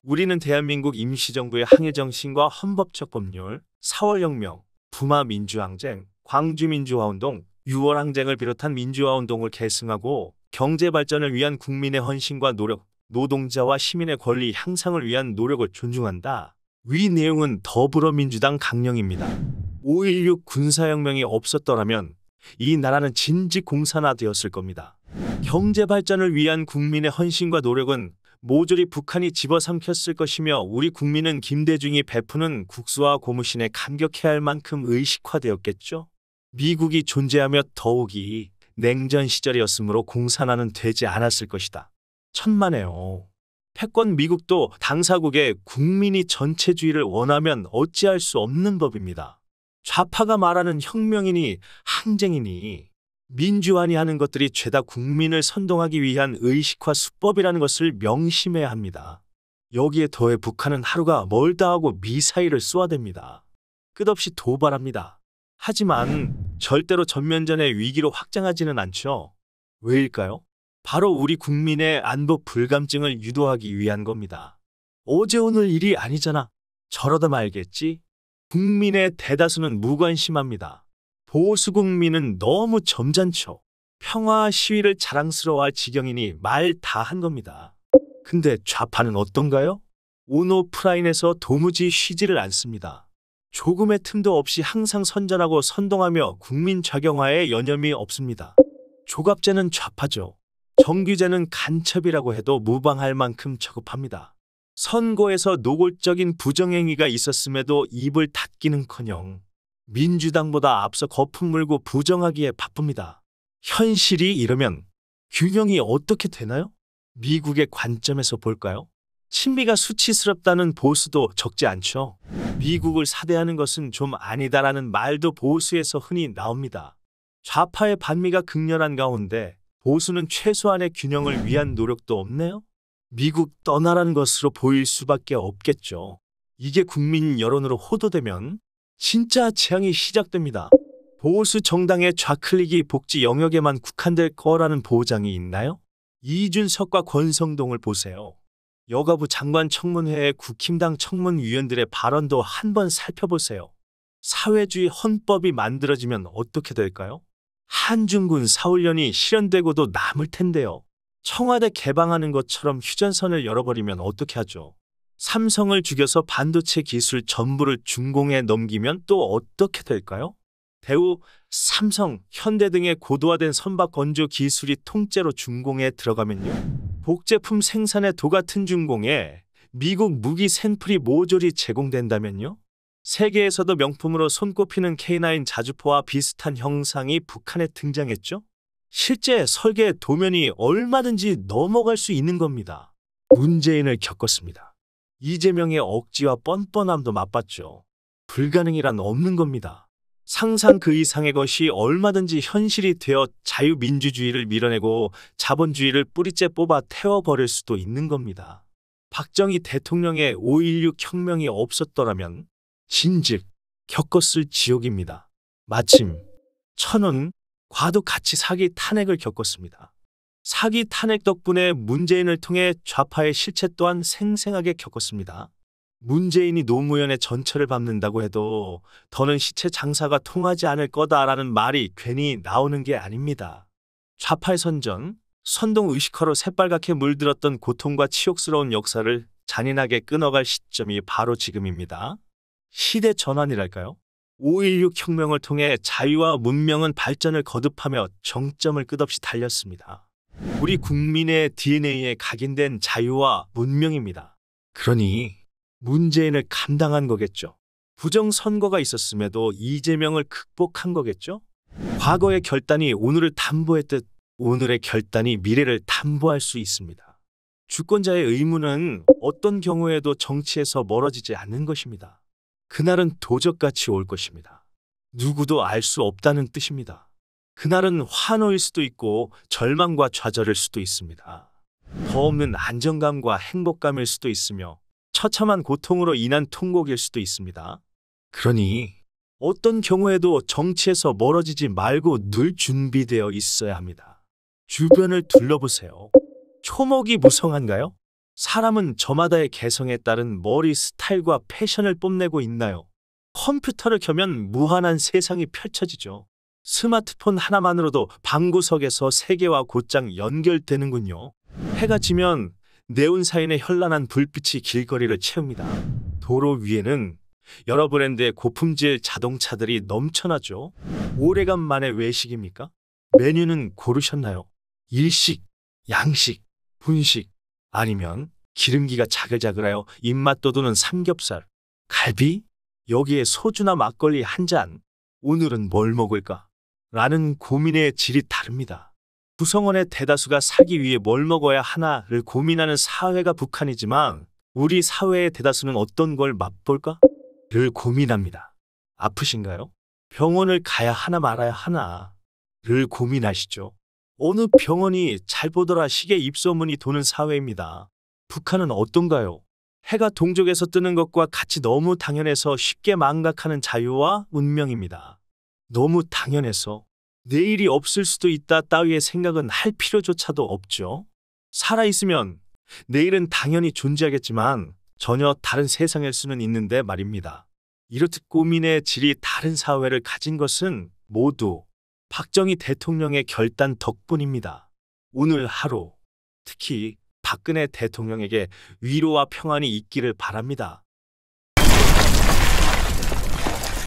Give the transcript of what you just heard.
우리는 대한민국 임시정부의 항일정신과 헌법적 법률, 4월혁명, 부마민주항쟁, 광주민주화운동, 6월항쟁을 비롯한 민주화운동을 계승하고 경제발전을 위한 국민의 헌신과 노력, 노동자와 시민의 권리 향상을 위한 노력을 존중한다. 위 내용은 더불어민주당 강령입니다. 5.16 군사혁명이 없었더라면 이 나라는 진직공산화되었을 겁니다. 경제발전을 위한 국민의 헌신과 노력은 모조리 북한이 집어삼켰을 것이며 우리 국민은 김대중이 베푸는 국수와 고무신에 감격해야 할 만큼 의식화되었겠죠. 미국이 존재하며 더욱이 냉전 시절이었으므로 공산화는 되지 않았을 것이다. 천만에요. 패권 미국도 당사국의 국민이 전체주의를 원하면 어찌할 수 없는 법입니다. 좌파가 말하는 혁명이니 항쟁이니 민주화니 하는 것들이 죄다 국민을 선동하기 위한 의식화 수법이라는 것을 명심해야 합니다. 여기에 더해 북한은 하루가 멀다 하고 미사일을 쏘아댑니다. 끝없이 도발합니다. 하지만 절대로 전면전의 위기로 확장하지는 않죠. 왜일까요? 바로 우리 국민의 안보 불감증을 유도하기 위한 겁니다. 어제 오늘 일이 아니잖아. 저러다 말겠지? 국민의 대다수는 무관심합니다. 보수 국민은 너무 점잖죠. 평화 시위를 자랑스러워할 지경이니 말 다 한 겁니다. 근데 좌파는 어떤가요? 온오프라인에서 도무지 쉬지를 않습니다. 조금의 틈도 없이 항상 선전하고 선동하며 국민 좌경화에 여념이 없습니다. 조갑제는 좌파죠. 정규제는 간첩이라고 해도 무방할 만큼 저급합니다. 선거에서 노골적인 부정행위가 있었음에도 입을 닫기는커녕 민주당보다 앞서 거품 물고 부정하기에 바쁩니다. 현실이 이러면 균형이 어떻게 되나요? 미국의 관점에서 볼까요? 친미가 수치스럽다는 보수도 적지 않죠. 미국을 사대하는 것은 좀 아니다라는 말도 보수에서 흔히 나옵니다. 좌파의 반미가 극렬한 가운데 보수는 최소한의 균형을 위한 노력도 없네요. 미국 떠나라는 것으로 보일 수밖에 없겠죠. 이게 국민 여론으로 호도되면 진짜 재앙이 시작됩니다. 보수 정당의 좌클릭이 복지 영역에만 국한될 거라는 보장이 있나요? 이준석과 권성동을 보세요. 여가부 장관 청문회의 국힘당 청문위원들의 발언도 한번 살펴보세요. 사회주의 헌법이 만들어지면 어떻게 될까요? 한중군 사훈련이 실현되고도 남을 텐데요. 청와대 개방하는 것처럼 휴전선을 열어버리면 어떻게 하죠? 삼성을 죽여서 반도체 기술 전부를 중공에 넘기면 또 어떻게 될까요? 대우, 삼성, 현대 등의 고도화된 선박 건조 기술이 통째로 중공에 들어가면요. 복제품 생산의 도 같은 중공에 미국 무기 샘플이 모조리 제공된다면요. 세계에서도 명품으로 손꼽히는 K9 자주포와 비슷한 형상이 북한에 등장했죠. 실제 설계의 도면이 얼마든지 넘어갈 수 있는 겁니다. 문재인을 겪었습니다. 이재명의 억지와 뻔뻔함도 맛봤죠. 불가능이란 없는 겁니다. 상상 그 이상의 것이 얼마든지 현실이 되어 자유민주주의를 밀어내고 자본주의를 뿌리째 뽑아 태워버릴 수도 있는 겁니다. 박정희 대통령의 5.16 혁명이 없었더라면 진즉 겪었을 지옥입니다. 마침 천원 과도 같이 사기 탄핵을 겪었습니다. 사기 탄핵 덕분에 문재인을 통해 좌파의 실체 또한 생생하게 겪었습니다. 문재인이 노무현의 전철을 밟는다고 해도 더는 시체 장사가 통하지 않을 거다라는 말이 괜히 나오는 게 아닙니다. 좌파의 선전, 선동 의식화로 새빨갛게 물들었던 고통과 치욕스러운 역사를 잔인하게 끊어갈 시점이 바로 지금입니다. 시대 전환이랄까요? 5.16 혁명을 통해 자유와 문명은 발전을 거듭하며 정점을 끝없이 달렸습니다. 우리 국민의 DNA에 각인된 자유와 문명입니다. 그러니 문재인을 감당한 거겠죠. 부정선거가 있었음에도 이재명을 극복한 거겠죠. 과거의 결단이 오늘을 담보했듯 오늘의 결단이 미래를 담보할 수 있습니다. 주권자의 의무는 어떤 경우에도 정치에서 멀어지지 않는 것입니다. 그날은 도적같이 올 것입니다. 누구도 알 수 없다는 뜻입니다. 그날은 환호일 수도 있고 절망과 좌절일 수도 있습니다. 더 없는 안정감과 행복감일 수도 있으며 처참한 고통으로 인한 통곡일 수도 있습니다. 그러니 어떤 경우에도 정치에서 멀어지지 말고 늘 준비되어 있어야 합니다. 주변을 둘러보세요. 초목이 무성한가요? 사람은 저마다의 개성에 따른 머리 스타일과 패션을 뽐내고 있나요? 컴퓨터를 켜면 무한한 세상이 펼쳐지죠. 스마트폰 하나만으로도 방구석에서 세계와 곧장 연결되는군요. 해가 지면 네온사인의 현란한 불빛이 길거리를 채웁니다. 도로 위에는 여러 브랜드의 고품질 자동차들이 넘쳐나죠. 오래간만에 외식입니까? 메뉴는 고르셨나요? 일식, 양식, 분식, 아니면 기름기가 자글자글하여 입맛 돋우는 삼겹살, 갈비? 여기에 소주나 막걸리 한 잔. 오늘은 뭘 먹을까? 라는 고민의 질이 다릅니다. 구성원의 대다수가 살기 위해 뭘 먹어야 하나를 고민하는 사회가 북한이지만 우리 사회의 대다수는 어떤 걸 맛볼까? 를 고민합니다. 아프신가요? 병원을 가야 하나 말아야 하나? 를 고민하시죠. 어느 병원이 잘 보더라 식의 입소문이 도는 사회입니다. 북한은 어떤가요? 해가 동쪽에서 뜨는 것과 같이 너무 당연해서 쉽게 망각하는 자유와 운명입니다. 너무 당연해서 내일이 없을 수도 있다 따위의 생각은 할 필요조차도 없죠. 살아있으면 내일은 당연히 존재하겠지만 전혀 다른 세상일 수는 있는데 말입니다. 이렇듯 고민의 질이 다른 사회를 가진 것은 모두 박정희 대통령의 결단 덕분입니다. 오늘 하루, 특히 박근혜 대통령에게 위로와 평안이 있기를 바랍니다.